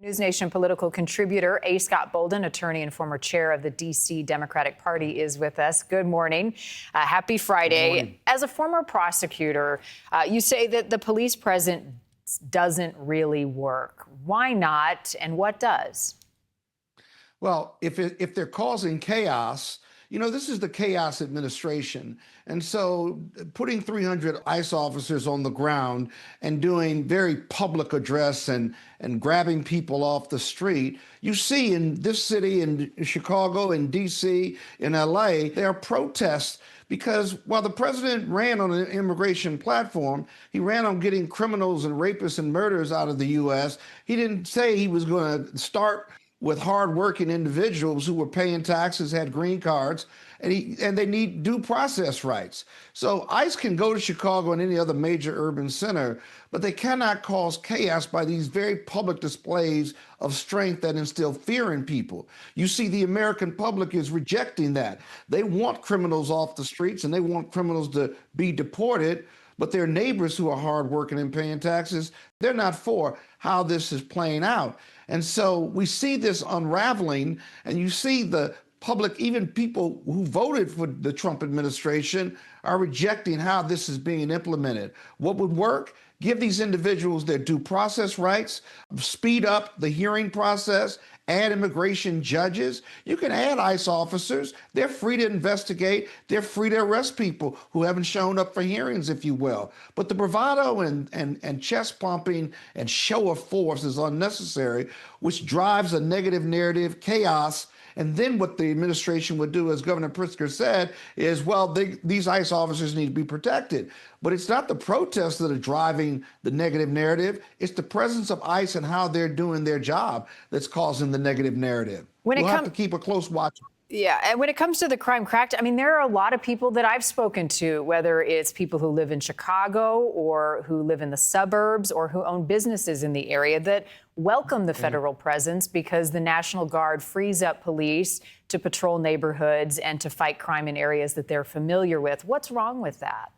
NewsNation political contributor A. Scott Bolden, attorney and former chair of the D.C. Democratic Party, is with us. Good morning. Happy Friday. Good morning. As a former prosecutor, you say that the police presence doesn't really work. Why not, and what does? Well, if they're causing chaos, this is the chaos administration. And so putting 300 ICE officers on the ground and doing very public address and grabbing people off the street, you see in this city, in Chicago, in D.C., in L.A., there are protests because while the president ran on an immigration platform, he ran on getting criminals and rapists and murderers out of the U.S. He didn't say he was going to start with hardworking individuals who were paying taxes, had green cards, and they need due process rights. So ICE can go to Chicago and any other major urban center, but they cannot cause chaos by these very public displays of strength that instill fear in people. You see, the American public is rejecting that. They want criminals off the streets and they want criminals to be deported, but their neighbors who are hardworking and paying taxes, they're not for how this is playing out. And so we see this unraveling, and you see the public, even people who voted for the Trump administration, are rejecting how this is being implemented. What would work? Give these individuals their due process rights, speed up the hearing process, add immigration judges. You can add ICE officers. They're free to investigate. They're free to arrest people who haven't shown up for hearings, if you will. But the bravado and chest pumping and show of force is unnecessary, which drives a negative narrative, chaos. And then what the administration would do, as Governor Pritzker said, is, well, these ICE officers need to be protected. But it's not the protests that are driving the negative narrative. It's the presence of ICE and how they're doing their job that's causing the negative narrative. We'll have to keep a close watch. Yeah, and when it comes to the crime cracked, I mean, there are a lot of people that I've spoken to, whether it's people who live in Chicago or who live in the suburbs or who own businesses in the area, that welcome the federal presence because the National Guard frees up police to patrol neighborhoods and to fight crime in areas that they're familiar with. What's wrong with that?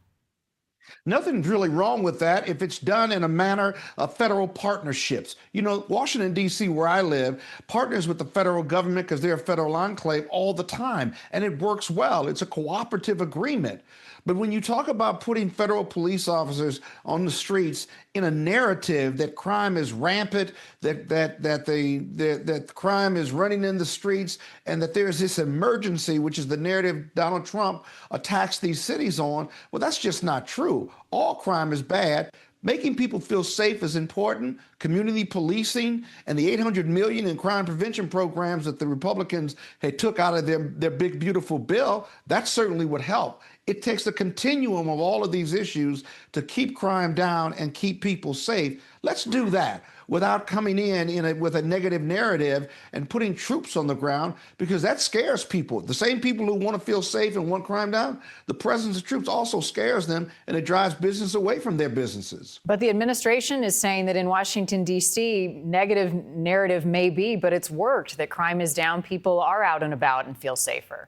Nothing's really wrong with that if it's done in a manner of federal partnerships. Washington, D.C., where I live, partners with the federal government because they're a federal enclave all the time, and it works well. It's a cooperative agreement. But when you talk about putting federal police officers on the streets in a narrative that crime is rampant, that crime is running in the streets, and that there's this emergency, which is the narrative Donald Trump attacks these cities on, well, that's just not true. All crime is bad. Making people feel safe is important. Community policing and the $800 million in crime prevention programs that the Republicans had took out of their big, beautiful bill, that certainly would help. It takes a continuum of all of these issues to keep crime down and keep people safe. Let's do that without coming in with a negative narrative and putting troops on the ground, because that scares people. The same people who want to feel safe and want crime down, the presence of troops also scares them, and it drives business away from their businesses. But the administration is saying that in Washington, D.C., negative narrative may be, but it's worked, that crime is down, people are out and about and feel safer.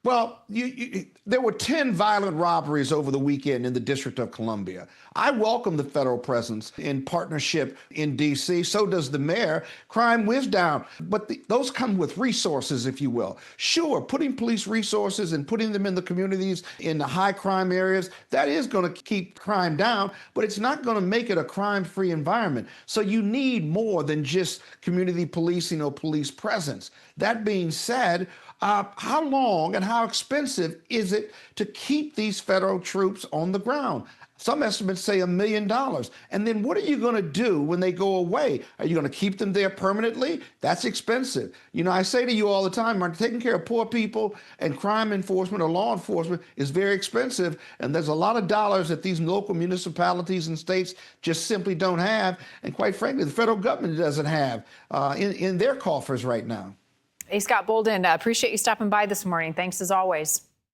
Well, there were 10 violent robberies over the weekend in the District of Columbia. I welcome the federal presence in partnership in D.C. So does the mayor. Crime was down, but those come with resources, if you will. Sure, putting police resources and putting them in the communities in the high crime areas, that is going to keep crime down, but it's not going to make it a crime-free environment. So you need more than just community policing or police presence. That being said, how long and how expensive is it to keep these federal troops on the ground? Some estimates say $1 million. And then what are you going to do when they go away? Are you going to keep them there permanently? That's expensive. I say to you all the time, taking care of poor people and crime enforcement or law enforcement is very expensive. And there's a lot of dollars that these local municipalities and states just simply don't have. And quite frankly, the federal government doesn't have in their coffers right now. A. Scott Bolden, appreciate you stopping by this morning. Thanks as always.